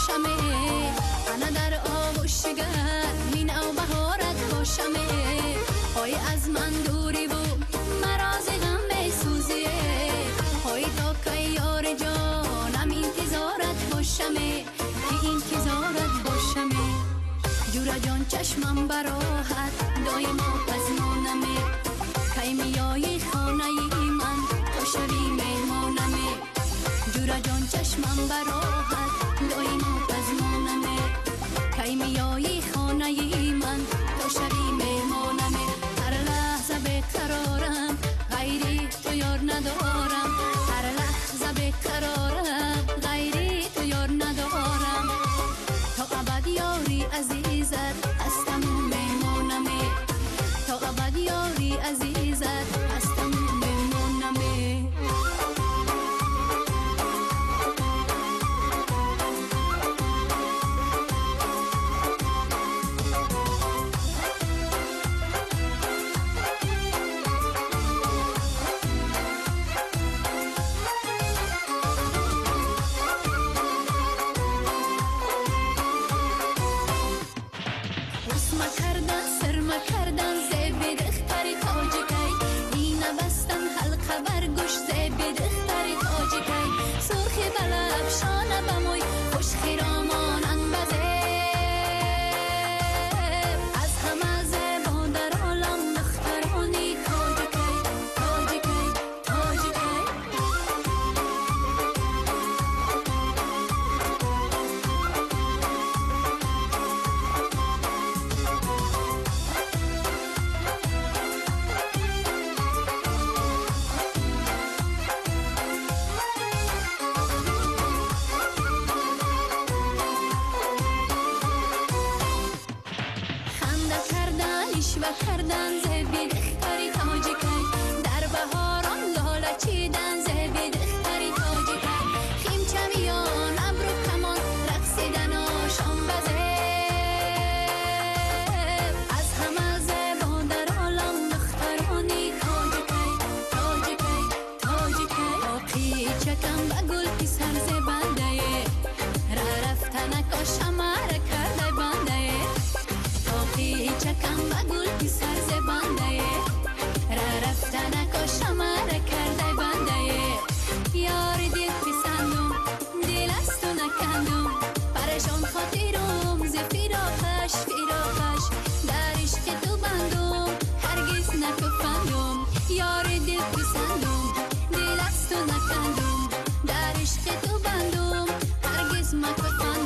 باشمه، انا در آغوشگر مین او بهارت باشمه. های از من دوری و مراز غم بسوزیه، های تا که یار جانم انتظارت باشمه، که انتظارت باشمه. جورا جان چشمم براحت دایما پزمانمه، کی میایی خانه من تو شوی مهمانمه. جورا جان چشمم براحت دایما پزمانمه، کی میایی خانه من تو شوی مهمانمه. هر لحظه بیقرارم غیری تو یار ندارم، هر لحظه بیقرارم غیری تو یار ندارم. تا ابد یاری عزیزت هستم مهمانمه، تا ابد یاری عزیزت هستم مهمانمه. کردن زیبی دختری تاجی کی، اینه بستن حلقه بر گوش زیبی دختری تاجی کی. سرخی بلب شانه بموی خوش خیرامانن بزه، از همه زیبا در عالم دخترانی تاجی کی، تاجی کی، تاجی کی. و کردن زیبی دختری تاجی کی، در بهاران لاله چیدن زیبی دختری تاجی کی. خیم چمیان ابرو کمان رقصیدن آشان بزه، از همه زیبا در عالم دخترانی تاجی کی، تاجی کی، تاجی کی. آقی چکم و گل پسر زبنده، را رفتنک آشمار کرده بنده. آقی چکم و گل پسر زبنده، را رفتنک آشمار کرده بنده. یار دل پسندم دل از تو نکندم، پرشان خاطرم ز فراقش فراقش، در عشق تو بندم هرگز نکفندم. یار دل پسندم دل از تو نکندم، در عشق تو بندم هرگز نکفندم.